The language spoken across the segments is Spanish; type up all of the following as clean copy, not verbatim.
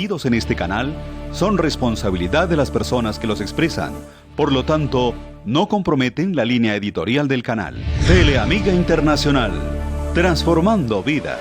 En este canal son responsabilidad de las personas que los expresan, por lo tanto, no comprometen la línea editorial del canal. Teleamiga Internacional, transformando vidas.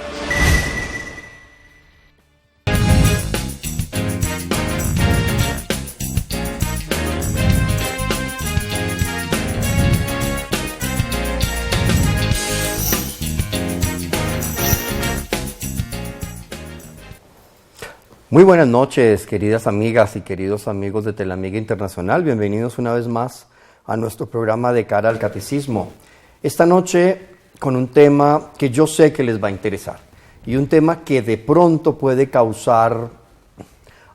Muy buenas noches, queridas amigas y queridos amigos de Teleamiga Internacional. Bienvenidos una vez más a nuestro programa de Cara al Catecismo. Esta noche con un tema que yo sé que les va a interesar y un tema que de pronto puede causar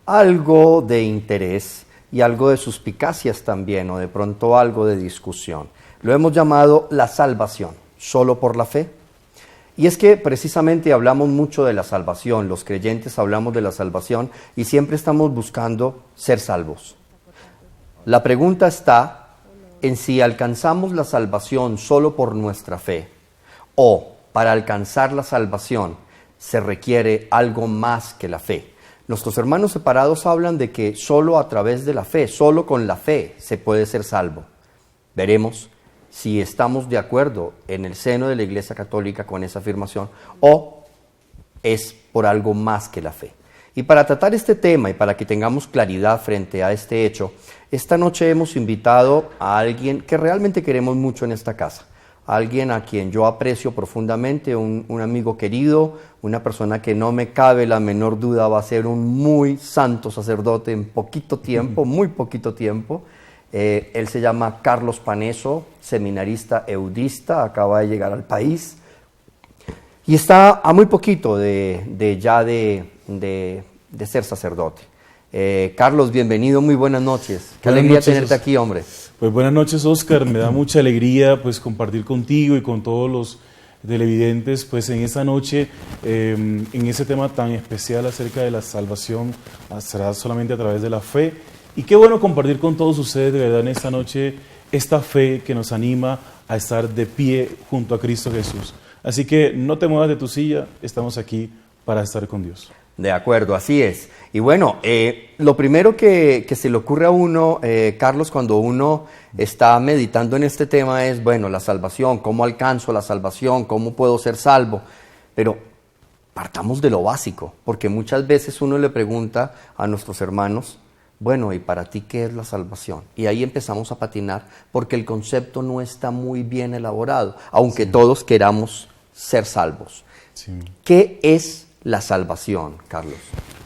algo de interés y algo de suspicacias también, o de pronto algo de discusión. Lo hemos llamado la salvación, solo por la fe. Y es que precisamente hablamos mucho de la salvación, los creyentes hablamos de la salvación y siempre estamos buscando ser salvos. La pregunta está en si alcanzamos la salvación solo por nuestra fe, o para alcanzar la salvación se requiere algo más que la fe. Nuestros hermanos separados hablan de que solo a través de la fe, solo con la fe se puede ser salvo. Veremos si estamos de acuerdo en el seno de la Iglesia Católica con esa afirmación, o es por algo más que la fe. Y para tratar este tema y para que tengamos claridad frente a este hecho, esta noche hemos invitado a alguien que realmente queremos mucho en esta casa, alguien a quien yo aprecio profundamente, un amigo querido, una persona que no me cabe la menor duda va a ser un muy santo sacerdote en poquito tiempo, muy poquito tiempo. Él se llama Carlos Paneso, seminarista eudista, acaba de llegar al país y está a muy poquito de ser sacerdote. Carlos, bienvenido, muy buenas noches. Qué alegría tenerte aquí, hombre. Pues buenas noches, Oscar, me da mucha alegría pues compartir contigo y con todos los televidentes pues en esta noche, en ese tema tan especial acerca de la salvación, será solamente a través de la fe. Y qué bueno compartir con todos ustedes de verdad en esta noche esta fe que nos anima a estar de pie junto a Cristo Jesús. Así que no te muevas de tu silla, estamos aquí para estar con Dios. De acuerdo, así es. Y bueno, lo primero que se le ocurre a uno, Carlos, cuando uno está meditando en este tema es, bueno, la salvación, ¿cómo alcanzo la salvación? ¿Cómo puedo ser salvo? Pero partamos de lo básico, porque muchas veces uno le pregunta a nuestros hermanos, bueno, ¿y para ti qué es la salvación? Y ahí empezamos a patinar porque el concepto no está muy bien elaborado, aunque todos queramos ser salvos. Sí. ¿Qué es la salvación, Carlos?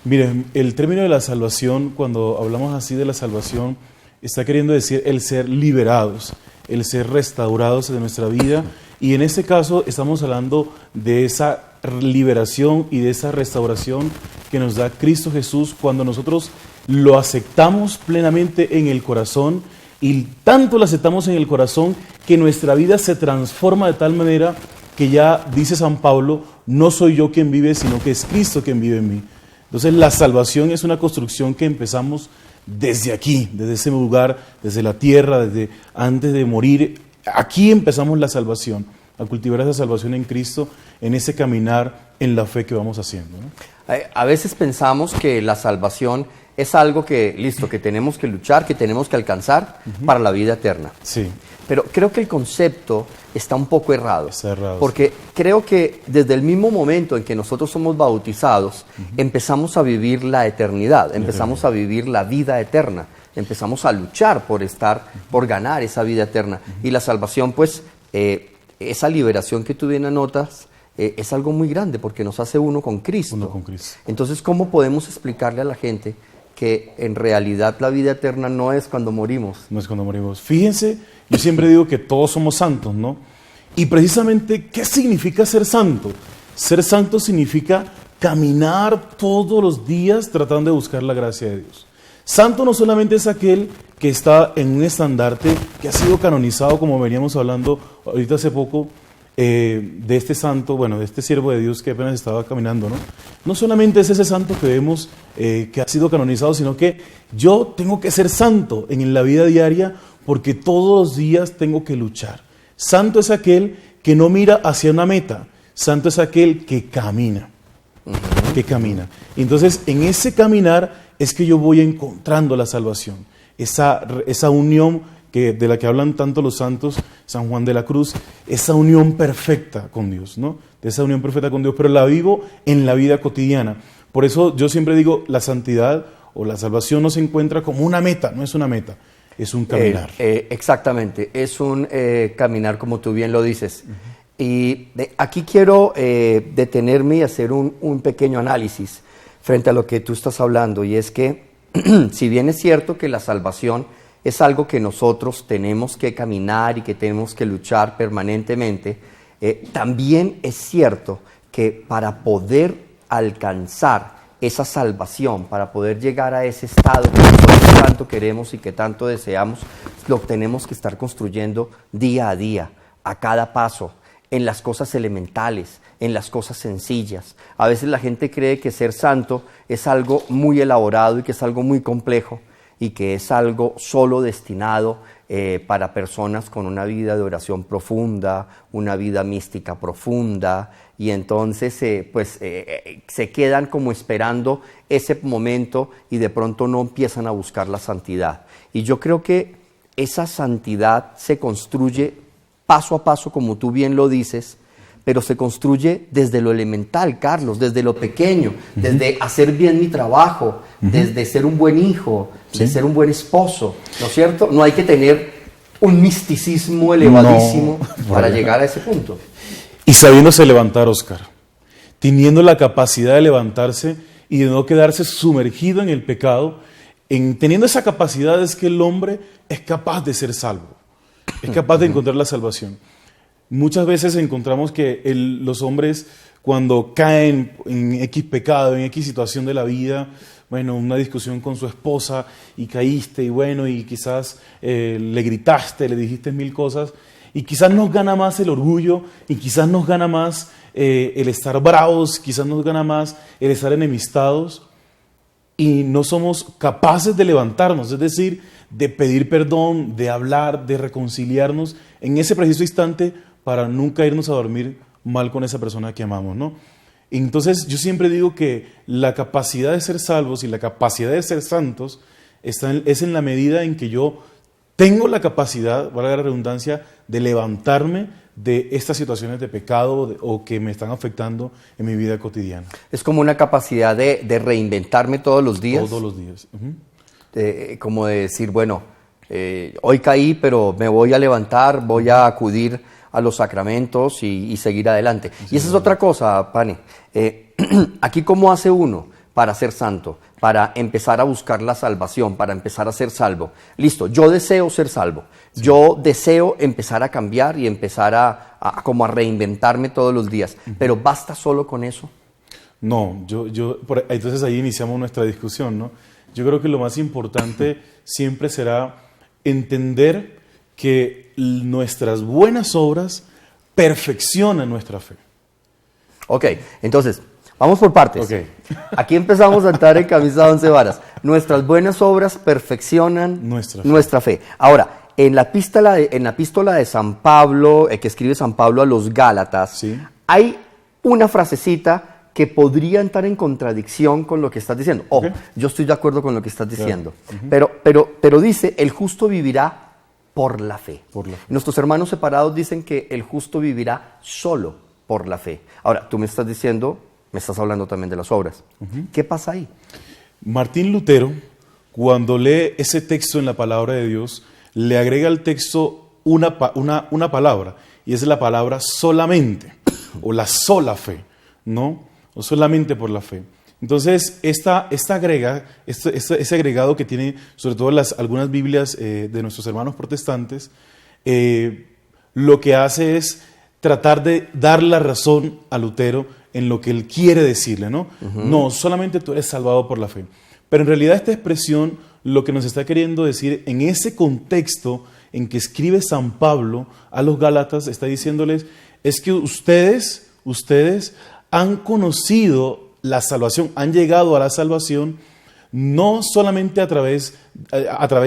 Miren, el término de la salvación, cuando hablamos así de la salvación, está queriendo decir el ser liberados, el ser restaurados de nuestra vida, y en este caso estamos hablando de esa liberación y de esa restauración que nos da Cristo Jesús cuando nosotros lo aceptamos plenamente en el corazón, y tanto lo aceptamos en el corazón que nuestra vida se transforma de tal manera que ya dice San Pablo, no soy yo quien vive, sino que es Cristo quien vive en mí. Entonces la salvación es una construcción que empezamos desde aquí, desde ese lugar, desde la tierra, desde antes de morir. Aquí empezamos la salvación, a cultivar esa salvación en Cristo, en ese caminar en la fe que vamos haciendo, ¿no? A veces pensamos que la salvación es algo que, listo, que tenemos que luchar, que tenemos que alcanzar para la vida eterna. Sí. Pero creo que el concepto está un poco errado. Está errado. Porque creo que desde el mismo momento en que nosotros somos bautizados, empezamos a vivir la eternidad, empezamos a vivir la vida eterna, empezamos a luchar por ganar esa vida eterna. Y la salvación, pues, esa liberación que tú bien anotas, es algo muy grande porque nos hace uno con Cristo. Uno con Cristo. Entonces, ¿cómo podemos explicarle a la gente que en realidad la vida eterna no es cuando morimos? No es cuando morimos. Fíjense, yo siempre digo que todos somos santos, ¿no? Y precisamente, ¿qué significa ser santo? Ser santo significa caminar todos los días tratando de buscar la gracia de Dios. Santo no solamente es aquel que está en un estandarte que ha sido canonizado, como veníamos hablando ahorita hace poco, de este santo, bueno, de este siervo de Dios que apenas estaba caminando, ¿no? No solamente es ese santo que vemos que ha sido canonizado, sino que yo tengo que ser santo en la vida diaria porque todos los días tengo que luchar. Santo es aquel que no mira hacia una meta, santo es aquel que camina. que camina. Entonces, en ese caminar es que yo voy encontrando la salvación, esa unión de la que hablan tanto los santos, San Juan de la Cruz, esa unión perfecta con Dios, ¿no? De esa unión perfecta con Dios, pero la vivo en la vida cotidiana. Por eso yo siempre digo, la santidad o la salvación no se encuentra como una meta, no es una meta, es un caminar. Exactamente, es un caminar como tú bien lo dices. Y aquí quiero detenerme y hacer un pequeño análisis frente a lo que tú estás hablando, y es que si bien es cierto que la salvación es algo que nosotros tenemos que caminar y que tenemos que luchar permanentemente, también es cierto que para poder alcanzar esa salvación, para poder llegar a ese estado que nosotros tanto queremos y que tanto deseamos, lo tenemos que estar construyendo día a día, a cada paso, en las cosas elementales, en las cosas sencillas. A veces la gente cree que ser santo es algo muy elaborado y que es algo muy complejo y que es algo solo destinado para personas con una vida de oración profunda, una vida mística profunda, y entonces se quedan como esperando ese momento y de pronto no empiezan a buscar la santidad. Y yo creo que esa santidad se construye paso a paso, como tú bien lo dices, pero se construye desde lo elemental, Carlos, desde lo pequeño, desde hacer bien mi trabajo, desde ser un buen hijo, de ser un buen esposo, ¿no es cierto? No hay que tener un misticismo elevadísimo para llegar a ese punto. Y sabiéndose levantar, Oscar, teniendo la capacidad de levantarse y de no quedarse sumergido en el pecado, teniendo esa capacidad es que el hombre es capaz de ser salvo, es capaz de encontrar la salvación. Muchas veces encontramos que los hombres, cuando caen en X pecado, en X situación de la vida, bueno, una discusión con su esposa y caíste y bueno, y quizás le gritaste, le dijiste mil cosas, y quizás nos gana más el orgullo, y quizás nos gana más el estar bravos, quizás nos gana más el estar enemistados, y no somos capaces de levantarnos, es decir, de pedir perdón, de hablar, de reconciliarnos en ese preciso instante para nunca irnos a dormir mal con esa persona que amamos, ¿no? Entonces yo siempre digo que la capacidad de ser salvos y la capacidad de ser santos es en la medida en que yo tengo la capacidad, valga la redundancia, de levantarme de estas situaciones de pecado o que me están afectando en mi vida cotidiana. Es como una capacidad de reinventarme todos los días. Todos los días. Como de decir, bueno, hoy caí, pero me voy a levantar, voy a acudir a los sacramentos y seguir adelante. Sí, y esa es otra cosa, Pane. Aquí, ¿cómo hace uno para ser santo? Para empezar a buscar la salvación, para empezar a ser salvo. Listo, yo deseo ser salvo. Sí. Yo deseo empezar a cambiar y empezar a reinventarme todos los días. ¿Pero basta solo con eso? No, entonces ahí iniciamos nuestra discusión, ¿no? Yo creo que lo más importante siempre será entender que nuestras buenas obras perfeccionan nuestra fe. Ok, entonces, vamos por partes. Okay. Aquí empezamos a entrar en camisa de 11 varas. Nuestras buenas obras perfeccionan nuestra fe. Ahora, en la epístola de San Pablo, que escribe San Pablo a los Gálatas, ¿sí?, hay una frasecita que podría entrar en contradicción con lo que estás diciendo. Okay. Yo estoy de acuerdo con lo que estás diciendo. Claro. Pero dice, el justo vivirá por la fe. Nuestros hermanos separados dicen que el justo vivirá solo por la fe. Ahora, tú me estás hablando también de las obras. ¿Qué pasa ahí? Martín Lutero, cuando lee ese texto en la palabra de Dios, le agrega al texto una palabra, y es la palabra solamente, o la sola fe, ¿no? O solamente por la fe. Entonces, ese agregado que tiene, sobre todo algunas Biblias de nuestros hermanos protestantes, lo que hace es tratar de dar la razón a Lutero en lo que él quiere decirle, ¿no? No, solamente tú eres salvado por la fe. Pero en realidad esta expresión lo que nos está queriendo decir en ese contexto en que escribe San Pablo a los Gálatas, está diciéndoles, es que ustedes han conocido la salvación, han llegado a la salvación no solamente a través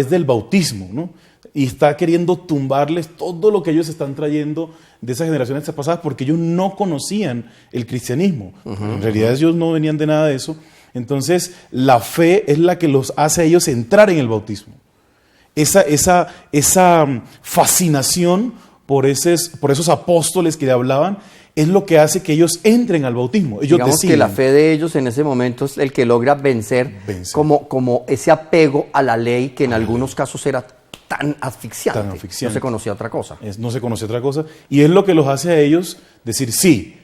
del bautismo, ¿no? y está queriendo tumbarles todo lo que ellos están trayendo de esas generaciones pasadas porque ellos no conocían el cristianismo. En realidad ellos no venían de nada de eso. Entonces la fe es la que los hace a ellos entrar en el bautismo. Esa fascinación por esos apóstoles que le hablaban es lo que hace que ellos entren al bautismo. Ellos Digamos deciden. que la fe de ellos en ese momento es el que logra vencer. Como ese apego a la ley que en algunos casos era tan asfixiante. No se conocía otra cosa. No se conocía otra cosa. Y es lo que los hace a ellos decir, sí,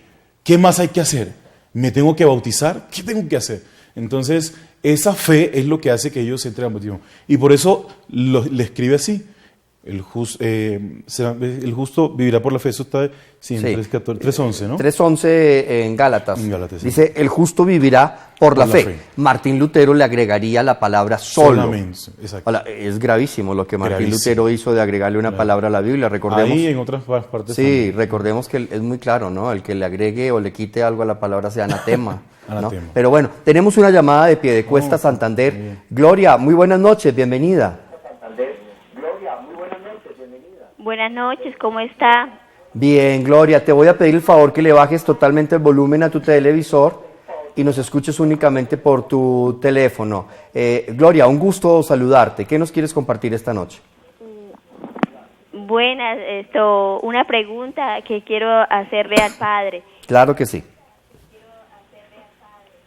¿qué más hay que hacer? ¿Me tengo que bautizar? ¿Qué tengo que hacer? Entonces, esa fe es lo que hace que ellos entren al bautismo. Y por eso le escribe así. El justo vivirá por la fe. Eso está en 3.11, ¿no? 3.11 en Gálatas. Sí. Dice, el justo vivirá por la fe. Martín Lutero le agregaría la palabra solo. Solamente, exacto. Es gravísimo lo que Martín Lutero hizo de agregarle una palabra a la Biblia. Recordemos, ahí en otras partes sí, también. Recordemos que es muy claro, ¿no? El que le agregue o le quite algo a la palabra sea anatema. Anatema. ¿No? Pero bueno, tenemos una llamada de Piedecuesta, Santander. Gloria, muy buenas noches, bienvenida. Buenas noches, ¿cómo está? Bien, Gloria, te voy a pedir el favor que le bajes totalmente el volumen a tu televisor y nos escuches únicamente por tu teléfono. Gloria, un gusto saludarte. ¿Qué nos quieres compartir esta noche? Buenas, una pregunta que quiero hacerle al padre. Claro que sí.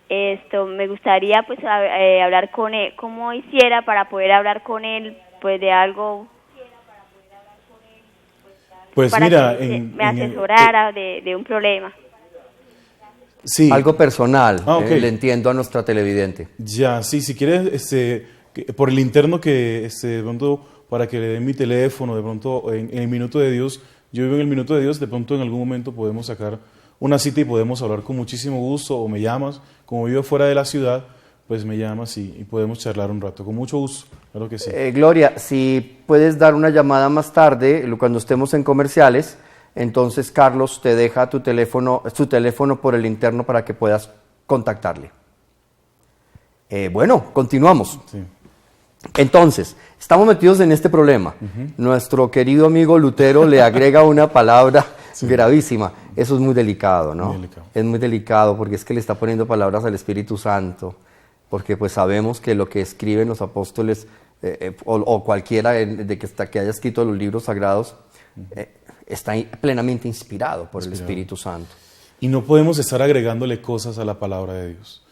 Me gustaría pues hablar con él, ¿cómo hiciera para poder hablar con él pues de algo? Pues para mira, que me asesorara de un problema. Sí. Algo personal, Okay. Le entiendo a nuestra televidente. Ya, sí, si quieres, por el interno que, de pronto, para que le den mi teléfono, de pronto, en el Minuto de Dios, yo vivo en el Minuto de Dios, de pronto en algún momento podemos sacar una cita y podemos hablar con muchísimo gusto, o me llamas, como vivo fuera de la ciudad, pues me llamas y podemos charlar un rato, con mucho gusto, claro que sí. Gloria, si puedes dar una llamada más tarde, cuando estemos en comerciales, entonces Carlos te deja su teléfono por el interno para que puedas contactarle. Bueno, continuamos. Sí. Entonces, estamos metidos en este problema. Nuestro querido amigo Lutero le agrega una palabra gravísima. Eso es muy delicado, ¿no? Muy delicado. Es muy delicado porque es que le está poniendo palabras al Espíritu Santo, porque pues sabemos que lo que escriben los apóstoles o cualquiera que haya escrito los libros sagrados está plenamente inspirado por el Espíritu Santo. Y no podemos estar agregándole cosas a la palabra de Dios.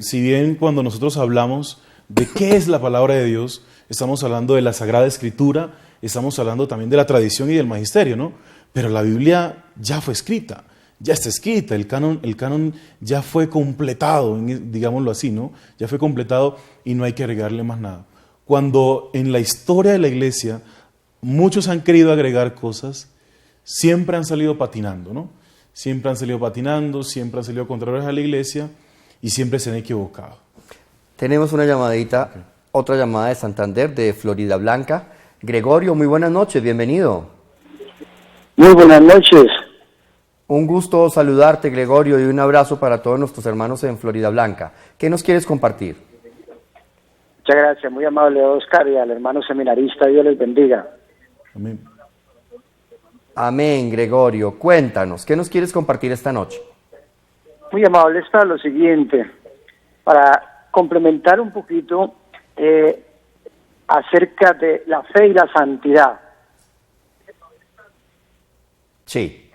Si bien cuando nosotros hablamos de qué es la palabra de Dios, estamos hablando de la Sagrada Escritura, estamos hablando también de la tradición y del magisterio, ¿no? Pero la Biblia ya fue escrita, ya está escrita, el canon ya fue completado, digámoslo así, ¿no? Ya fue completado y no hay que agregarle más nada. Cuando en la historia de la Iglesia muchos han querido agregar cosas, siempre han salido patinando, ¿no? Siempre han salido patinando, siempre han salido contrarios a la Iglesia y siempre se han equivocado. Tenemos una llamadita, otra llamada de Santander, de Florida Blanca. Gregorio, muy buenas noches, bienvenido. Muy buenas noches. Un gusto saludarte, Gregorio, y un abrazo para todos nuestros hermanos en Florida Blanca. ¿Qué nos quieres compartir? Muchas gracias, muy amable Oscar y al hermano seminarista, Dios les bendiga. Amén. Amén, Gregorio. Cuéntanos, ¿qué nos quieres compartir esta noche? Muy amable, está lo siguiente, para complementar un poquito acerca de la fe y la santidad. Sí.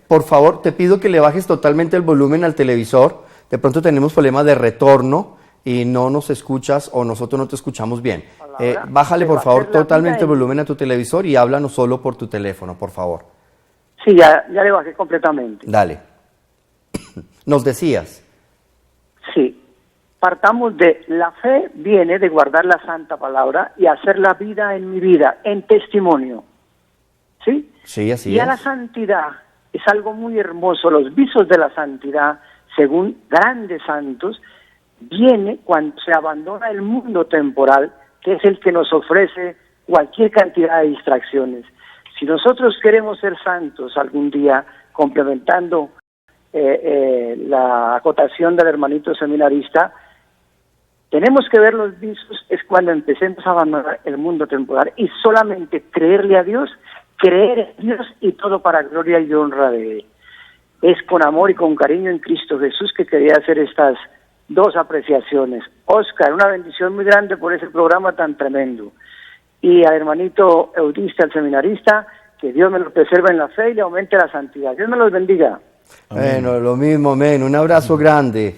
Por favor, te pido que le bajes totalmente el volumen al televisor. De pronto tenemos problemas de retorno y no nos escuchas o nosotros no te escuchamos bien. Bájale, por favor, totalmente el volumen a tu televisor y háblanos solo por tu teléfono, por favor. Sí, ya le bajé completamente. Dale. Nos decías. Sí, partamos de la fe viene de guardar la santa palabra y hacer la vida en mi vida, en testimonio. ¿Sí? Sí, así y a es. la santidad es algo muy hermoso. Los visos de la santidad, según grandes santos, viene cuando se abandona el mundo temporal, que es el que nos ofrece cualquier cantidad de distracciones. Si nosotros queremos ser santos algún día, complementando la acotación del hermanito seminarista, Tenemos que ver los visos es cuando empecemos a abandonar el mundo temporal y solamente creerle a Dios, creer en Dios y todo para gloria y honra de Él. Es con amor y con cariño en Cristo Jesús que quería hacer estas dos apreciaciones. Oscar, una bendición muy grande por ese programa tan tremendo. Y al hermanito Eudista, el seminarista, que Dios me lo preserve en la fe y le aumente la santidad. Dios me los bendiga. Amén. Bueno, lo mismo, amén. Un abrazo grande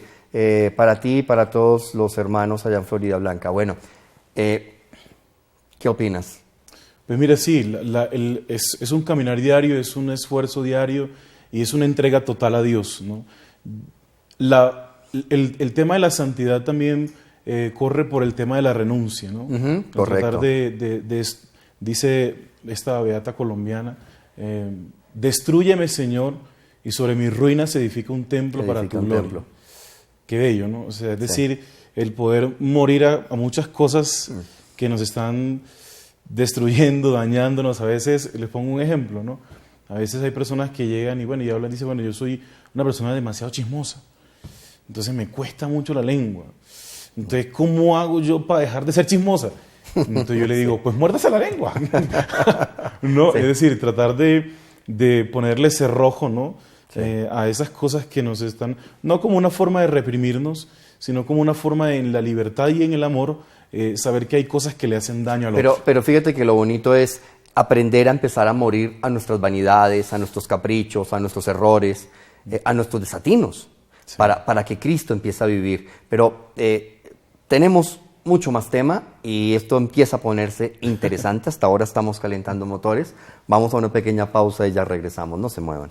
para ti y para todos los hermanos allá en Florida Blanca. Bueno, ¿qué opinas? Pues mira, sí, es un caminar diario, es un esfuerzo diario y es una entrega total a Dios, ¿no? El tema de la santidad también corre por el tema de la renuncia, ¿no? Correcto. Tratar dice esta beata colombiana, destrúyeme, Señor, y sobre mis ruinas edifica un templo para tu gloria. Templo. Qué bello, ¿no? O sea, es decir, el poder morir a muchas cosas que nos están destruyendo, dañándonos. A veces, les pongo un ejemplo, ¿no? A veces hay personas que llegan y bueno, y hablan y dicen, bueno, yo soy una persona demasiado chismosa, entonces me cuesta mucho la lengua. Entonces, ¿cómo hago yo para dejar de ser chismosa? Entonces yo le digo, pues muérdase la lengua. ¿No? Sí. Es decir, tratar de ponerle cerrojo, ¿no? Sí. A esas cosas que nos están, no como una forma de reprimirnos, sino como una forma de, en la libertad y en el amor, saber que hay cosas que le hacen daño al otro. Pero fíjate que lo bonito es aprender a empezar a morir a nuestras vanidades, a nuestros caprichos, a nuestros errores, a nuestros desatinos, sí, para que Cristo empiece a vivir. Pero tenemos mucho más tema y esto empieza a ponerse interesante. Hasta ahora estamos calentando motores. Vamos a una pequeña pausa y ya regresamos. No se muevan.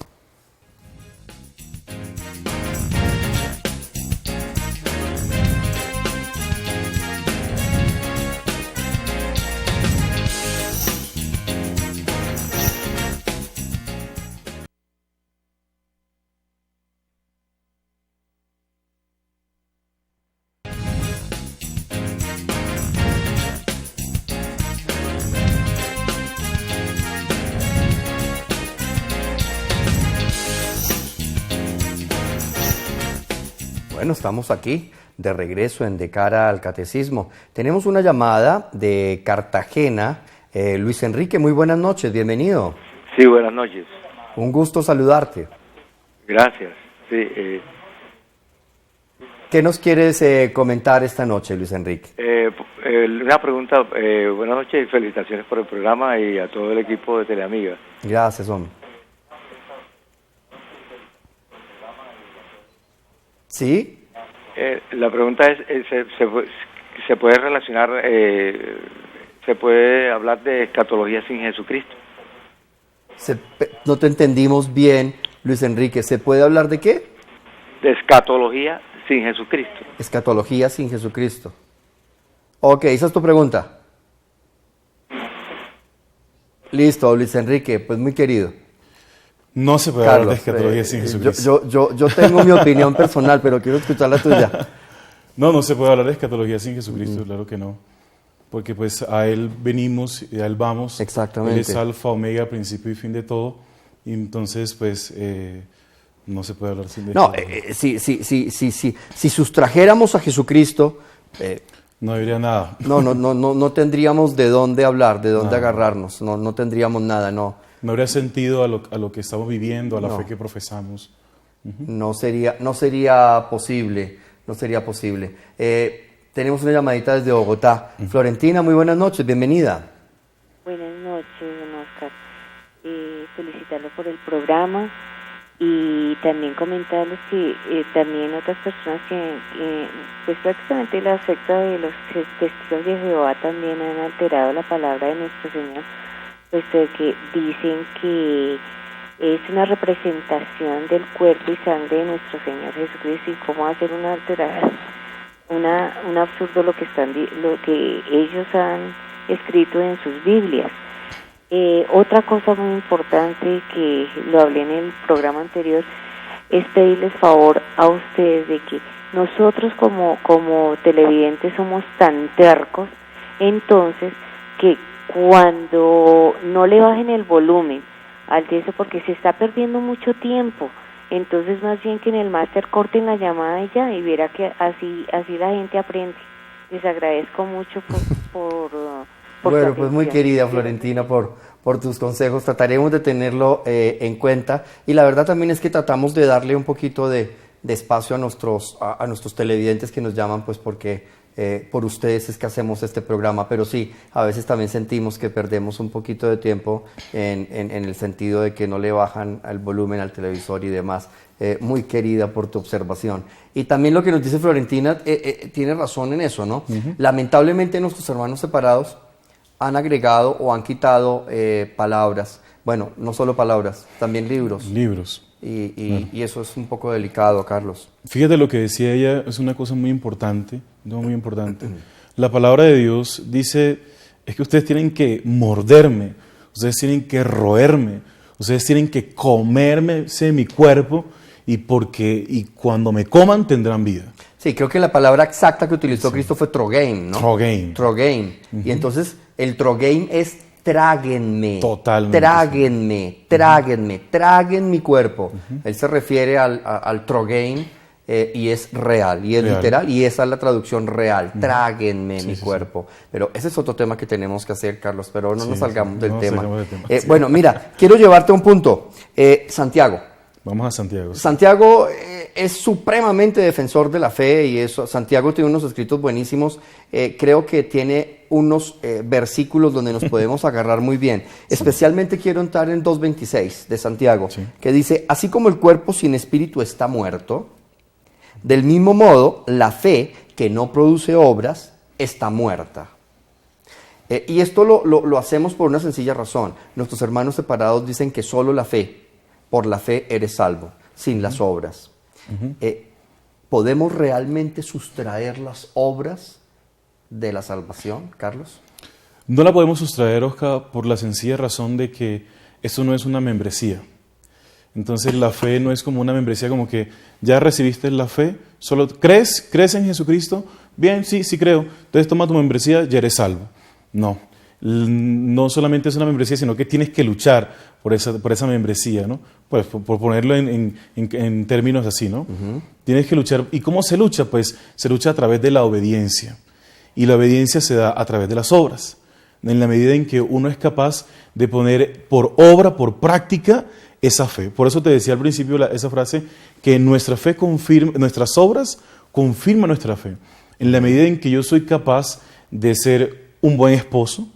Bueno, estamos aquí de regreso en De Cara al Catecismo. Tenemos una llamada de Cartagena. Luis Enrique, muy buenas noches, bienvenido. Sí, buenas noches. Un gusto saludarte. Gracias. Sí, ¿Qué nos quieres comentar esta noche, Luis Enrique? Una pregunta. Buenas noches y felicitaciones por el programa y a todo el equipo de Teleamiga. Gracias, hombre. ¿Sí? La pregunta es, ¿se puede relacionar, se puede hablar de escatología sin Jesucristo? No te entendimos bien, Luis Enrique. ¿Se puede hablar de qué? De escatología sin Jesucristo. Escatología sin Jesucristo. Ok, esa es tu pregunta. Listo, Luis Enrique, pues muy querido. No se puede hablar de escatología sin Jesucristo. Yo tengo mi opinión personal, pero quiero escuchar la tuya. No se puede hablar de escatología sin Jesucristo, claro que no. Porque pues a Él venimos y a Él vamos. Exactamente. Él es alfa, omega, principio y fin de todo. Y entonces pues no se puede hablar sin de No, si sustrajéramos a Jesucristo... no habría nada. No tendríamos de dónde hablar, de dónde agarrarnos. No tendríamos nada, no. No habría sentido a lo que estamos viviendo, a la fe que profesamos. No sería posible, no sería posible. Tenemos una llamadita desde Bogotá. Florentina, muy buenas noches, bienvenida. Buenas noches, don Oscar. Felicitarlo por el programa y también comentarles que también otras personas que pues prácticamente la secta de los testigos de Jehová también han alterado la palabra de nuestro Señor, puesto que dicen que es una representación del cuerpo y sangre de nuestro Señor Jesucristo y cómo hacer una alterada, un absurdo lo que ellos han escrito en sus Biblias. Otra cosa muy importante que lo hablé en el programa anterior es pedirles favor a ustedes de que nosotros como televidentes somos tan tercos, entonces que cuando no le bajen el volumen al de eso, porque se está perdiendo mucho tiempo, entonces más bien que en el máster corten la llamada y ya, y verá que así la gente aprende. Les agradezco mucho por bueno, su pues muy atención. querida Florentina por tus consejos, trataremos de tenerlo en cuenta, y la verdad también es que tratamos de darle un poquito de espacio a nuestros televidentes que nos llaman, pues porque por ustedes es que hacemos este programa, pero sí, a veces también sentimos que perdemos un poquito de tiempo en el sentido de que no le bajan el volumen al televisor y demás. Muy querida por tu observación. Y también lo que nos dice Florentina tiene razón en eso, ¿no? Lamentablemente nuestros hermanos separados han agregado o han quitado palabras, bueno, no solo palabras, también libros. Libros. Y eso es un poco delicado, Carlos. Fíjate lo que decía ella, es una cosa muy importante, no muy importante. La palabra de Dios dice, es que ustedes tienen que morderme, ustedes tienen que roerme, ustedes tienen que comerme mi cuerpo, y cuando me coman tendrán vida. Sí, creo que la palabra exacta que utilizó Cristo fue trogein, ¿no? Trogein. Trogein. Y entonces el trogein es tráguenme. Totalmente. Traguen mi cuerpo. Él se refiere al trogein y es real, y es Real. literal, y esa es la traducción real. Tráguenme mi cuerpo. Pero ese es otro tema que tenemos que hacer, Carlos, pero no nos salgamos del tema. Bueno, mira, quiero llevarte a un punto. Santiago. Vamos a Santiago. Santiago es supremamente defensor de la fe, y eso. Santiago tiene unos escritos buenísimos. Creo que tiene unos versículos donde nos podemos agarrar muy bien. Especialmente quiero entrar en 2.26 de Santiago, que dice: así como el cuerpo sin espíritu está muerto, del mismo modo la fe que no produce obras está muerta. Y esto lo hacemos por una sencilla razón. Nuestros hermanos separados dicen que solo la fe, por la fe eres salvo, sin las obras. ¿Podemos realmente sustraer las obras de la salvación, Carlos? No la podemos sustraer, Oscar, por la sencilla razón de que esto no es una membresía. Entonces la fe no es como una membresía, como que ya recibiste la fe, solo crees en Jesucristo, bien, sí creo, entonces toma tu membresía, ya eres salvo. No solamente es una membresía, sino que tienes que luchar por esa membresía, ¿no? Pues por ponerlo en términos así, ¿no? Tienes que luchar. ¿Y cómo se lucha? Pues se lucha a través de la obediencia. Y la obediencia se da a través de las obras. En la medida en que uno es capaz de poner por obra, por práctica, esa fe. Por eso te decía al principio esa frase, que nuestra fe confirma, nuestras obras confirman nuestra fe. En la medida en que yo soy capaz de ser un buen esposo,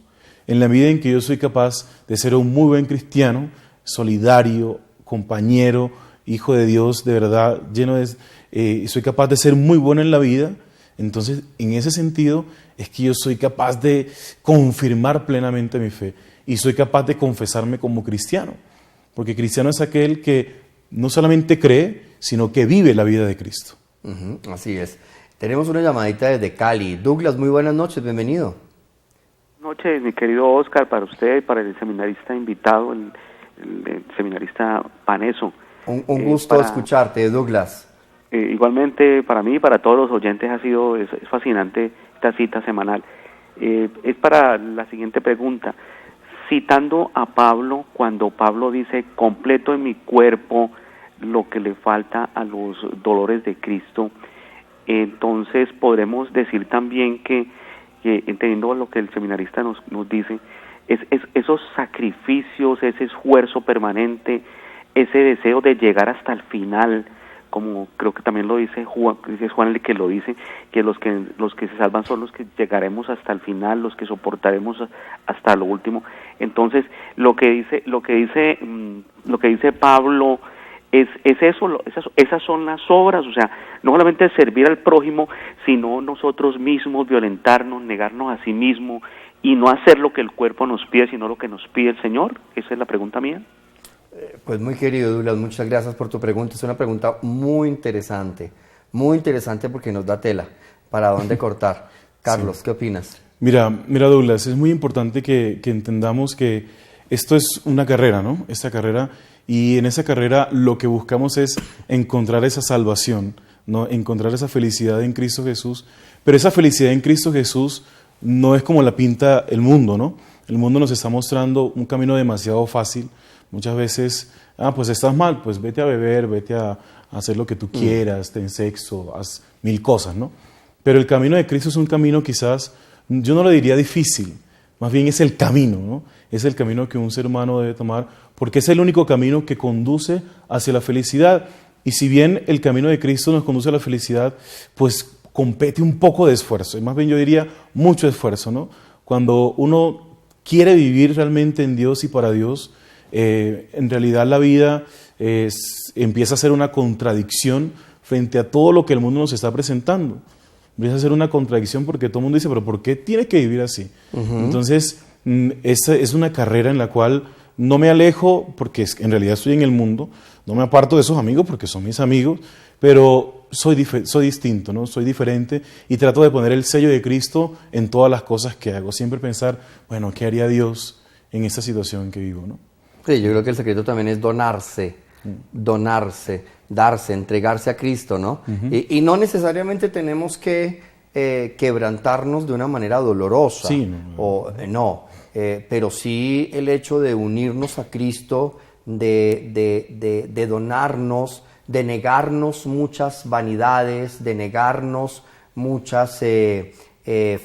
en la medida en que yo soy capaz de ser un muy buen cristiano, solidario, compañero, hijo de Dios, de verdad, soy capaz de ser muy bueno en la vida, entonces en ese sentido es que yo soy capaz de confirmar plenamente mi fe y soy capaz de confesarme como cristiano, porque cristiano es aquel que no solamente cree, sino que vive la vida de Cristo. Así es. Tenemos una llamadita desde Cali. Douglas, muy buenas noches, bienvenido. Noches, mi querido Oscar, para usted, para el seminarista invitado, el seminarista Paneso. Un gusto escucharte, Douglas. Igualmente, para mí y para todos los oyentes es fascinante esta cita semanal. Es para la siguiente pregunta. Citando a Pablo, cuando Pablo dice, completo en mi cuerpo lo que le falta a los dolores de Cristo, entonces podremos decir también que entendiendo lo que el seminarista nos dice, esos sacrificios, ese esfuerzo permanente, ese deseo de llegar hasta el final, como creo que también lo dice Juan el que lo dice, que los que se salvan son los que llegaremos hasta el final, los que soportaremos hasta lo último. Entonces, lo que dice Pablo es eso, esas son las obras, o sea, no solamente servir al prójimo, sino nosotros mismos violentarnos, negarnos a sí mismo y no hacer lo que el cuerpo nos pide, sino lo que nos pide el Señor. Esa es la pregunta mía. Pues muy querido Douglas, muchas gracias por tu pregunta. Es una pregunta muy interesante porque nos da tela para dónde cortar. Carlos, ¿qué opinas? Mira Douglas, es muy importante que entendamos que esto es una carrera, ¿no? Esta carrera. Y en esa carrera lo que buscamos es encontrar esa salvación, ¿no? Encontrar esa felicidad en Cristo Jesús. Pero esa felicidad en Cristo Jesús no es como la pinta el mundo, ¿no? El mundo nos está mostrando un camino demasiado fácil. Muchas veces, pues estás mal, pues vete a beber, vete a hacer lo que tú quieras, ten sexo, haz 1000 cosas, ¿no? Pero el camino de Cristo es un camino quizás, yo no lo diría difícil, más bien es el camino, ¿no? Es el camino que un ser humano debe tomar, porque es el único camino que conduce hacia la felicidad. Y si bien el camino de Cristo nos conduce a la felicidad, pues compete un poco de esfuerzo, y más bien yo diría mucho esfuerzo, ¿no? Cuando uno quiere vivir realmente en Dios y para Dios, en realidad la vida empieza a ser una contradicción frente a todo lo que el mundo nos está presentando. Empieza a ser una contradicción porque todo el mundo dice, pero ¿por qué tiene que vivir así? Entonces, esa es una carrera en la cual no me alejo porque en realidad estoy en el mundo, no me aparto de esos amigos porque son mis amigos, pero soy distinto, ¿no? Soy diferente y trato de poner el sello de Cristo en todas las cosas que hago. Siempre pensar, bueno, ¿qué haría Dios en esta situación en que vivo, ¿no? Sí, yo creo que el secreto también es donarse, darse, entregarse a Cristo, ¿no? Y no necesariamente tenemos que quebrantarnos de una manera dolorosa, sí, pero sí el hecho de unirnos a Cristo, de donarnos, de negarnos muchas vanidades, de negarnos muchas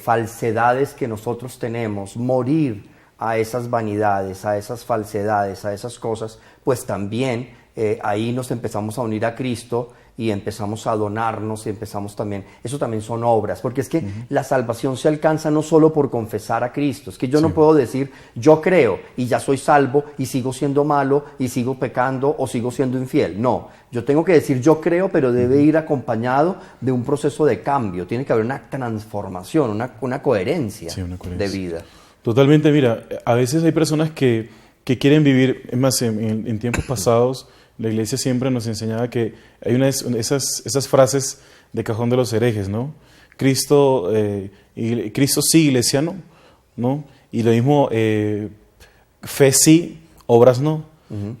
falsedades que nosotros tenemos, morir a esas vanidades, a esas falsedades, a esas cosas, pues también ahí nos empezamos a unir a Cristo y empezamos a donarnos y empezamos también, eso también son obras, porque es que la salvación se alcanza no solo por confesar a Cristo, es que yo no puedo decir, yo creo y ya soy salvo y sigo siendo malo y sigo pecando o sigo siendo infiel, no, yo tengo que decir yo creo, pero debe ir acompañado de un proceso de cambio, tiene que haber una transformación, una coherencia, de vida. Totalmente, mira, a veces hay personas que quieren vivir, es más, en tiempos pasados, la iglesia siempre nos enseñaba que hay esas frases de cajón de los herejes, ¿no? Cristo sí, iglesia no, ¿no? Y lo mismo, fe sí, obras no.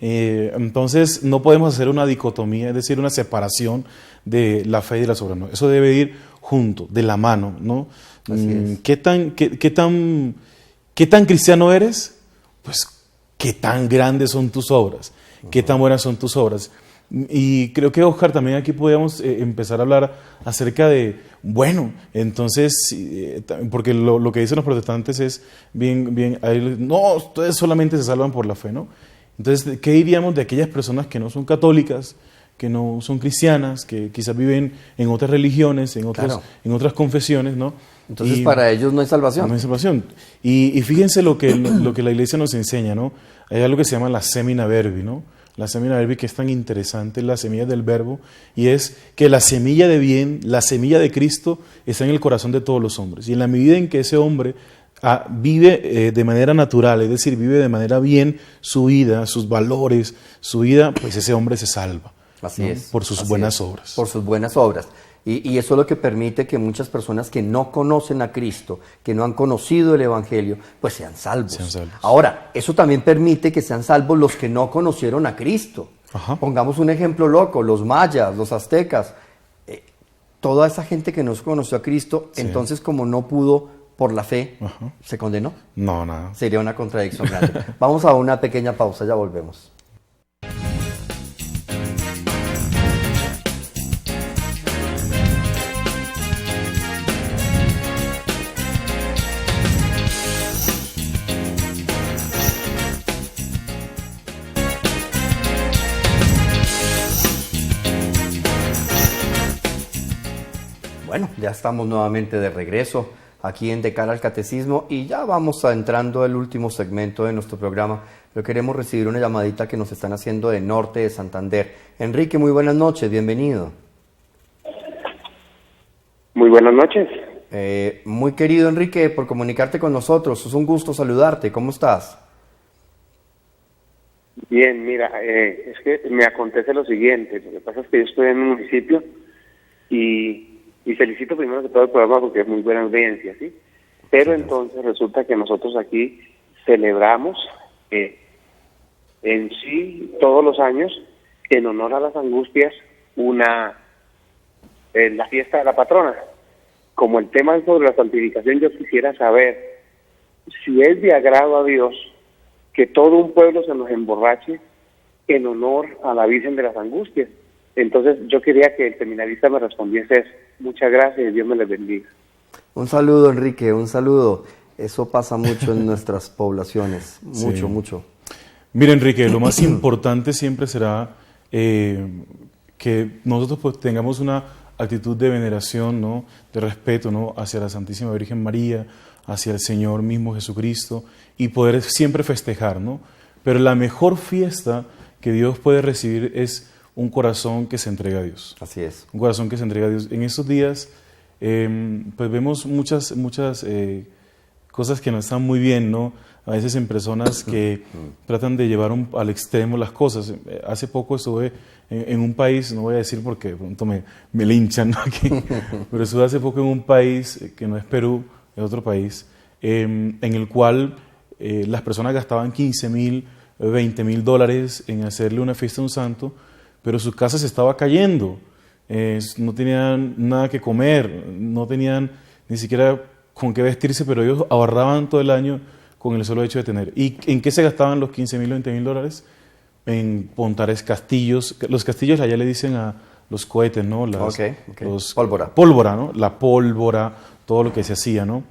Entonces no podemos hacer una dicotomía, es decir, una separación de la fe y de las obras, ¿no? Eso debe ir junto, de la mano, ¿no? Así es. ¿Qué tan cristiano eres? Pues, ¿qué tan grandes son tus obras? ¿Qué tan buenas son tus obras? Y creo que, Oscar, también aquí podríamos empezar a hablar acerca de, bueno, entonces, porque lo que dicen los protestantes es bien, no, ustedes solamente se salvan por la fe, ¿no? Entonces, ¿qué diríamos de aquellas personas que no son católicas, que no son cristianas, que quizás viven en otras religiones, en otras confesiones, ¿no? Entonces, para ellos no hay salvación. No hay salvación. Y fíjense lo que la iglesia nos enseña, ¿no? Hay algo que se llama la semina verbi, ¿no? La semina verbi, que es tan interesante, la semilla del verbo, y es que la semilla de bien, la semilla de Cristo, está en el corazón de todos los hombres. Y en la medida en que ese hombre vive de manera natural, es decir, vive de manera bien su vida, sus valores, su vida, pues ese hombre se salva. Así, ¿no? Es. Por sus buenas obras. Por sus buenas obras. Y eso es lo que permite que muchas personas que no conocen a Cristo, que no han conocido el Evangelio, pues sean salvos. Ahora, eso también permite que sean salvos los que no conocieron a Cristo. Ajá. Pongamos un ejemplo loco, los mayas, los aztecas, toda esa gente que no conoció a Cristo, entonces como no pudo por la fe, ¿se condenó? No, nada. Sería una contradicción grande. Vamos a una pequeña pausa, ya volvemos. Bueno, ya estamos nuevamente de regreso aquí en De Cara al Catecismo y ya vamos entrando al último segmento de nuestro programa, pero queremos recibir una llamadita que nos están haciendo de Norte de Santander. Enrique, muy buenas noches, bienvenido. Muy buenas noches. Muy querido Enrique, por comunicarte con nosotros, es un gusto saludarte, ¿cómo estás? Bien, mira, es que me acontece lo siguiente, lo que pasa es que yo estoy en un municipio y felicito primero que todo el programa porque es muy buena audiencia, ¿sí? Pero entonces resulta que nosotros aquí celebramos en sí todos los años, en honor a las angustias, la fiesta de la patrona. Como el tema es sobre la santificación, yo quisiera saber si es de agrado a Dios que todo un pueblo se nos emborrache en honor a la Virgen de las Angustias. Entonces yo quería que el seminarista me respondiese eso. Muchas gracias y Dios me les bendiga. Un saludo, Enrique, un saludo. Eso pasa mucho en nuestras poblaciones, mucho, mucho. Mira, Enrique, lo más importante siempre será que nosotros pues tengamos una actitud de veneración, ¿no? De respeto, ¿no? Hacia la Santísima Virgen María, hacia el Señor mismo Jesucristo, y poder siempre festejar, ¿no? Pero la mejor fiesta que Dios puede recibir es un corazón que se entrega a Dios. Así es. Un corazón que se entrega a Dios. En estos días, pues vemos muchas cosas que no están muy bien, ¿no? A veces en personas que tratan de llevar al extremo las cosas. Hace poco estuve en un país, no voy a decir porque de pronto me linchan, ¿no? Aquí, pero estuve hace poco en un país que no es Perú, es otro país, en el cual las personas gastaban $15,000, $20,000 en hacerle una fiesta a un santo, pero su casa se estaba cayendo, no tenían nada que comer, no tenían ni siquiera con qué vestirse, pero ellos ahorraban todo el año con el solo hecho de tener. ¿Y en qué se gastaban los $15,000 o $20,000? En montar castillos. Los castillos allá le dicen a los cohetes, ¿no? Los pólvora, ¿no? La pólvora, todo lo que se hacía, ¿no?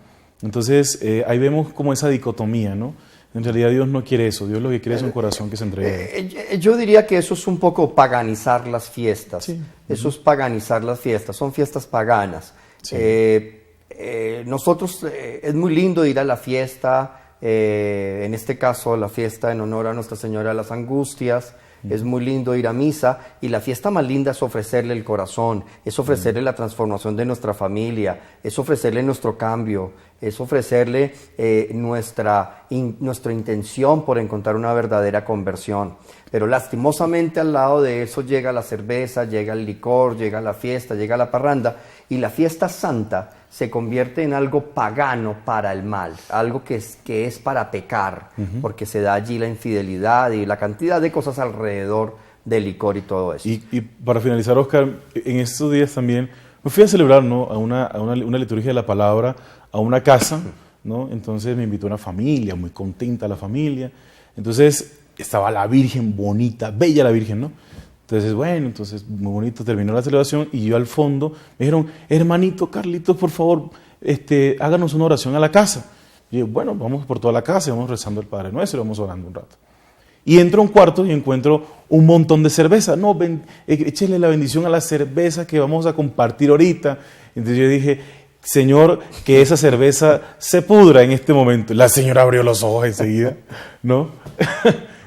Entonces, ahí vemos como esa dicotomía, ¿no? En realidad Dios no quiere eso, Dios lo que quiere es un corazón que se entregue. Yo diría que eso es un poco paganizar las fiestas. Sí. Eso es paganizar las fiestas, son fiestas paganas. Sí. Nosotros, es muy lindo ir a la fiesta, en este caso la fiesta en honor a Nuestra Señora de las Angustias. Es muy lindo ir a misa, y la fiesta más linda es ofrecerle el corazón, es ofrecerle la transformación de nuestra familia, es ofrecerle nuestro cambio, es ofrecerle nuestra intención por encontrar una verdadera conversión. Pero lastimosamente al lado de eso llega la cerveza, llega el licor, llega la fiesta, llega la parranda, y la fiesta santa se convierte en algo pagano para el mal, algo que es para pecar, porque se da allí la infidelidad y la cantidad de cosas alrededor del licor y todo eso. Y para finalizar, Oscar, en estos días también me fui a celebrar, ¿no? a una liturgia de la palabra, a una casa, ¿no? Entonces me invitó una familia, muy contenta la familia. Entonces estaba la Virgen, bonita, bella la Virgen, ¿no? Entonces, bueno, muy bonito, terminó la celebración, y yo al fondo me dijeron: hermanito Carlitos, por favor, háganos una oración a la casa. Y yo, bueno, vamos por toda la casa, vamos rezando el Padre Nuestro, vamos orando un rato. Y entro a un cuarto y encuentro un montón de cerveza. No, échele la bendición a la cerveza que vamos a compartir ahorita. Entonces yo dije: Señor, que esa cerveza se pudra en este momento. La señora abrió los ojos enseguida, ¿no?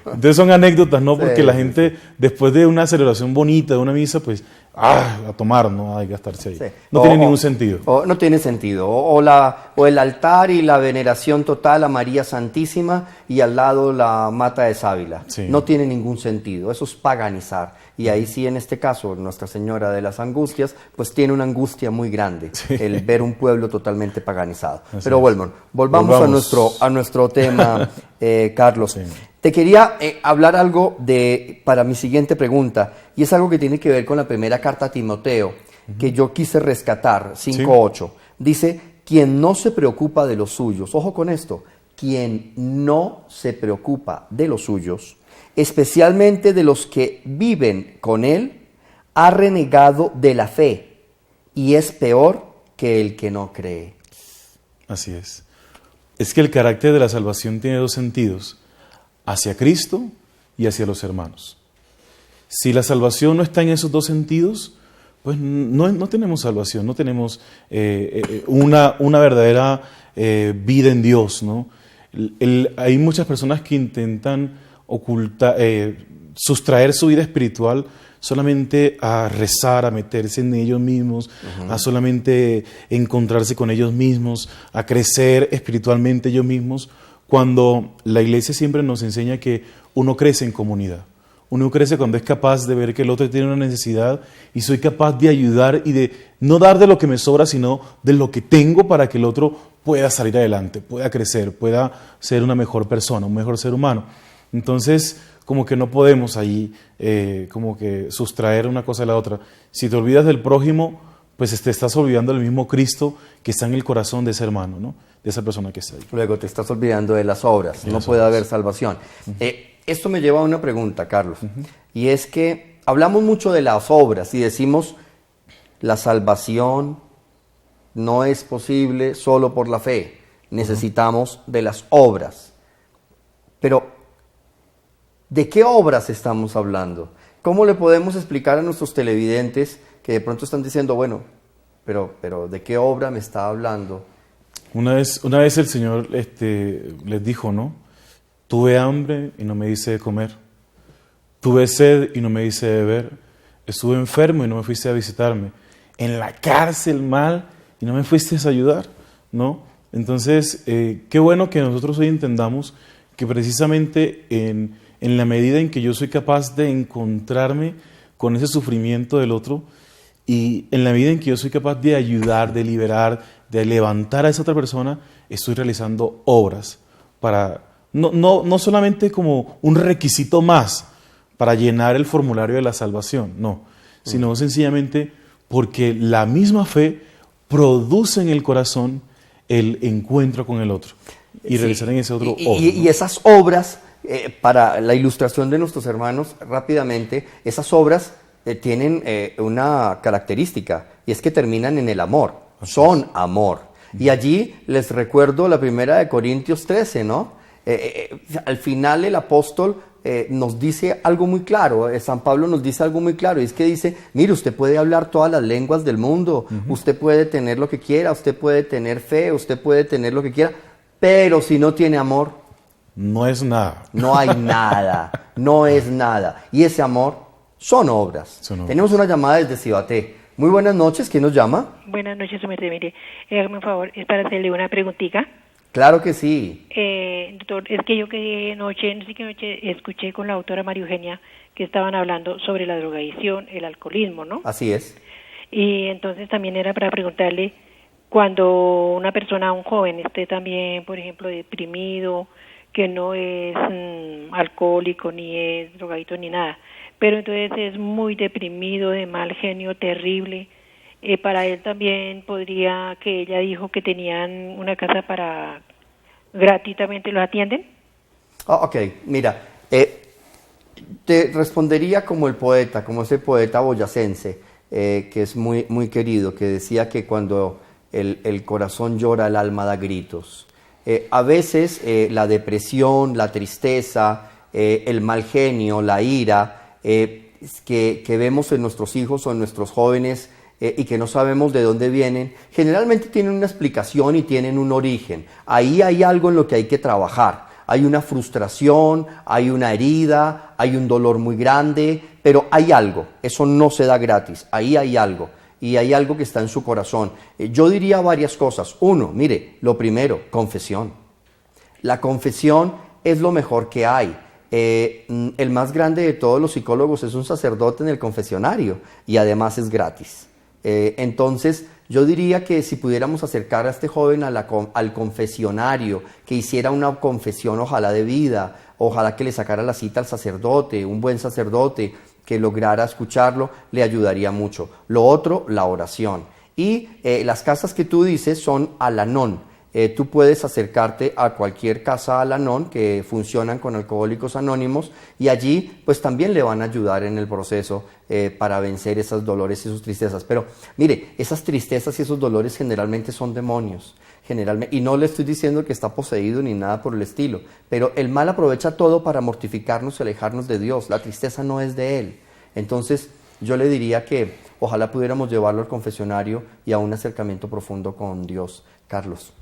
Entonces son anécdotas, ¿no? Porque la gente, después de una celebración bonita, de una misa, pues, a tomar, ¿no? A gastarse ahí. Sí. No tiene ningún sentido. No tiene sentido. O el altar y la veneración total a María Santísima, y al lado la mata de sábila. Sí. No tiene ningún sentido. Eso es paganizar. Y ahí sí, en este caso, Nuestra Señora de las Angustias, pues tiene una angustia muy grande, el ver un pueblo totalmente paganizado. Así Pero bueno, volvamos a nuestro tema, Carlos. Sí. Te quería hablar algo para mi siguiente pregunta, y es algo que tiene que ver con la primera carta a Timoteo, que yo quise rescatar, 5:8. Dice: quien no se preocupa de los suyos, ojo con esto, quien no se preocupa de los suyos, especialmente de los que viven con él, ha renegado de la fe, y es peor que el que no cree. Así es. Es que el carácter de la salvación tiene dos sentidos: hacia Cristo y hacia los hermanos. Si la salvación no está en esos dos sentidos, pues no tenemos salvación, no tenemos una verdadera vida en Dios, ¿no? Hay muchas personas que intentan sustraer su vida espiritual solamente a rezar, a meterse en ellos mismos, a solamente encontrarse con ellos mismos, a crecer espiritualmente ellos mismos, cuando la Iglesia siempre nos enseña que uno crece en comunidad. Uno crece cuando es capaz de ver que el otro tiene una necesidad, y soy capaz de ayudar y de no dar de lo que me sobra, sino de lo que tengo, para que el otro pueda salir adelante, pueda crecer, pueda ser una mejor persona, un mejor ser humano. Entonces, como que no podemos ahí como que sustraer una cosa de la otra. Si te olvidas del prójimo, pues te estás olvidando del mismo Cristo que está en el corazón de ese hermano, ¿no? De esa persona que está ahí. Luego te estás olvidando de las obras, no puede haber salvación. Esto me lleva a una pregunta, Carlos, y es que hablamos mucho de las obras y decimos la salvación no es posible solo por la fe, necesitamos de las obras. Pero, ¿de qué obras estamos hablando? ¿Cómo le podemos explicar a nuestros televidentes que de pronto están diciendo, bueno, pero ¿de qué obra me está hablando? Una vez el Señor les dijo, ¿no? Tuve hambre y no me hice de comer. Tuve sed y no me hice de beber. Estuve enfermo y no me fuiste a visitarme. En la cárcel mal y no me fuiste a ayudar, ¿no? Entonces, qué bueno que nosotros hoy entendamos que precisamente en la medida en que yo soy capaz de encontrarme con ese sufrimiento del otro y en la medida en que yo soy capaz de ayudar, de liberar, de levantar a esa otra persona, estoy realizando obras para, no solamente como un requisito más para llenar el formulario de la salvación, no, sino sencillamente porque la misma fe produce en el corazón el encuentro con el otro y realizar en ese otro obra. Y esas obras, para la ilustración de nuestros hermanos, rápidamente, esas obras tienen una característica, y es que terminan en el amor, son amor. Y allí les recuerdo la primera de Corintios 13, ¿no? Al final el apóstol nos dice algo muy claro, San Pablo nos dice algo muy claro, y es que dice, mire, usted puede hablar todas las lenguas del mundo, usted puede tener lo que quiera, usted puede tener fe, usted puede tener lo que quiera, pero si no tiene amor, no es nada. No hay nada, no es nada. Y ese amor son obras. Tenemos una llamada desde Cibaté. Muy buenas noches, ¿quién nos llama? Buenas noches, mire, hágame un favor, es para hacerle una preguntita. Claro que sí. Doctor, es que yo que noche escuché con la doctora María Eugenia que estaban hablando sobre la drogadicción, el alcoholismo, ¿no? Así es. Y entonces también era para preguntarle, cuando una persona, un joven, esté también, por ejemplo, deprimido, que no es alcohólico, ni es drogadito, ni nada, pero entonces es muy deprimido, de mal genio, terrible, para él también podría, que ella dijo que tenían una casa para gratuitamente los atienden. Ok, mira, te respondería como el poeta, como ese poeta boyacense, que es muy, muy querido, que decía que cuando el corazón llora, el alma da gritos. A veces la depresión, la tristeza, el mal genio, la ira, que vemos en nuestros hijos o en nuestros jóvenes, y que no sabemos de dónde vienen, generalmente tienen una explicación y tienen un origen. Ahí hay algo en lo que hay que trabajar. Hay una frustración, hay una herida, hay un dolor muy grande, pero hay algo. Eso no se da gratis. Ahí hay algo. Y hay algo que está en su corazón. Yo diría varias cosas. Uno, mire, lo primero, confesión. La confesión es lo mejor que hay. El más grande de todos los psicólogos es un sacerdote en el confesionario y además es gratis. Entonces yo diría que si pudiéramos acercar a este joven al confesionario, que hiciera una confesión ojalá de vida, ojalá que le sacara la cita al sacerdote, un buen sacerdote, que lograra escucharlo, le ayudaría mucho. Lo otro, la oración. Y las casas que tú dices son Al-Anon. Tú puedes acercarte a cualquier casa Al-Anon que funcionan con Alcohólicos Anónimos y allí pues también le van a ayudar en el proceso para vencer esos dolores y sus tristezas. Pero mire, esas tristezas y esos dolores generalmente son demonios. Generalmente, y no le estoy diciendo que está poseído ni nada por el estilo, pero el mal aprovecha todo para mortificarnos y alejarnos de Dios. La tristeza no es de Él. Entonces yo le diría que ojalá pudiéramos llevarlo al confesionario y a un acercamiento profundo con Dios. Carlos.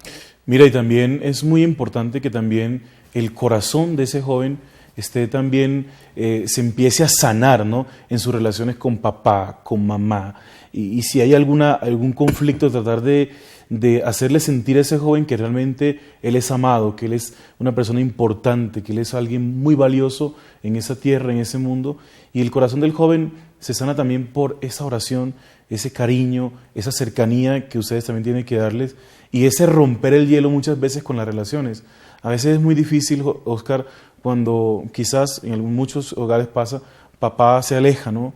Mira, y también es muy importante que también el corazón de ese joven esté también, se empiece a sanar, ¿no? En sus relaciones con papá, con mamá. Y si hay algún conflicto, tratar de hacerle sentir a ese joven que realmente él es amado, que él es una persona importante, que él es alguien muy valioso en esa tierra, en ese mundo. Y el corazón del joven se sana también por esa oración, ese cariño, esa cercanía que ustedes también tienen que darles y ese romper el hielo muchas veces con las relaciones. A veces es muy difícil, Oscar, cuando quizás en muchos hogares pasa, papá se aleja, ¿no?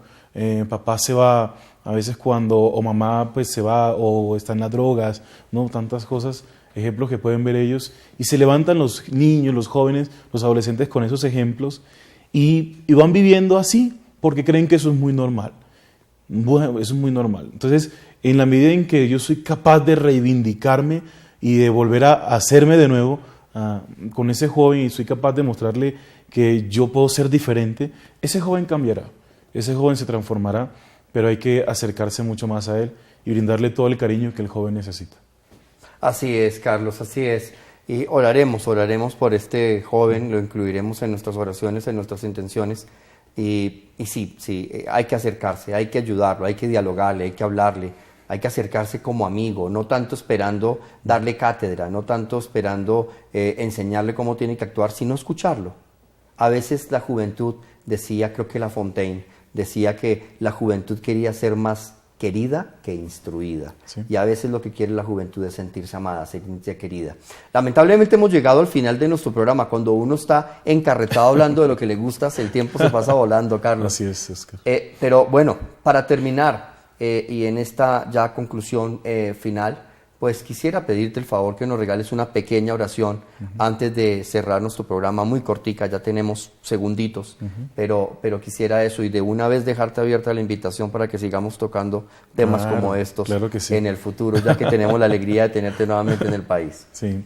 Papá se va, a veces cuando, o mamá pues se va, o está en las drogas, ¿no? Tantas cosas, ejemplos que pueden ver ellos, y se levantan los niños, los jóvenes, los adolescentes con esos ejemplos, y van viviendo así, porque creen que eso es muy normal. Bueno, eso es muy normal. Entonces, en la medida en que yo soy capaz de reivindicarme y de volver a hacerme de nuevo con ese joven y soy capaz de mostrarle que yo puedo ser diferente, ese joven cambiará, ese joven se transformará, pero hay que acercarse mucho más a él y brindarle todo el cariño que el joven necesita. Así es, Carlos, así es. Y oraremos por este joven, lo incluiremos en nuestras oraciones, en nuestras intenciones. Y sí, hay que acercarse, hay que ayudarlo, hay que dialogarle, hay que hablarle, hay que acercarse como amigo, no tanto esperando darle cátedra, no tanto esperando enseñarle cómo tiene que actuar, sino escucharlo. A veces la juventud decía, creo que La Fontaine, decía que la juventud quería ser más querida que instruida. Sí. Y a veces lo que quiere la juventud es sentirse amada, sentirse querida. Lamentablemente hemos llegado al final de nuestro programa. Cuando uno está encarretado hablando de lo que le gusta, el tiempo se pasa volando, Carlos. Así es, Oscar. Pero bueno, para terminar, y en esta ya conclusión final, pues quisiera pedirte el favor que nos regales una pequeña oración antes de cerrar nuestro programa, muy cortica, ya tenemos segunditos, pero quisiera eso y de una vez dejarte abierta la invitación para que sigamos tocando temas como estos en el futuro, ya que tenemos la alegría de tenerte nuevamente en el país. Sí.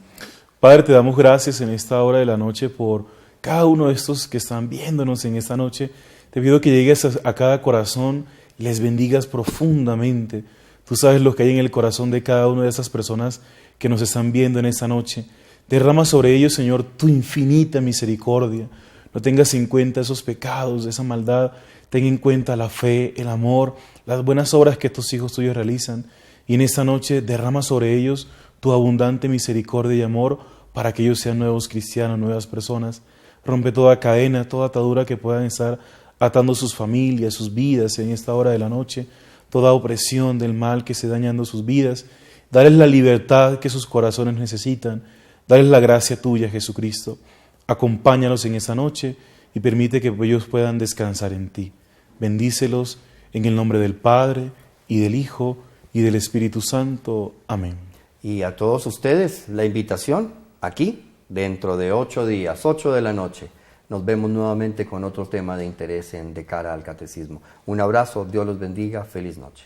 Padre, te damos gracias en esta hora de la noche por cada uno de estos que están viéndonos en esta noche. Te pido que llegues a cada corazón y les bendigas profundamente. Tú sabes lo que hay en el corazón de cada una de esas personas que nos están viendo en esta noche. Derrama sobre ellos, Señor, tu infinita misericordia. No tengas en cuenta esos pecados, esa maldad. Ten en cuenta la fe, el amor, las buenas obras que estos hijos tuyos realizan. Y en esta noche derrama sobre ellos tu abundante misericordia y amor para que ellos sean nuevos cristianos, nuevas personas. Rompe toda cadena, toda atadura que puedan estar atando sus familias, sus vidas en esta hora de la noche. Toda opresión del mal que esté dañando sus vidas, darles la libertad que sus corazones necesitan, darles la gracia tuya, Jesucristo. Acompáñalos en esa noche y permite que ellos puedan descansar en ti. Bendícelos en el nombre del Padre, y del Hijo, y del Espíritu Santo. Amén. Y a todos ustedes, la invitación aquí, dentro de 8 días, 8 de la noche. Nos vemos nuevamente con otro tema de interés en De Cara al Catecismo. Un abrazo, Dios los bendiga, feliz noche.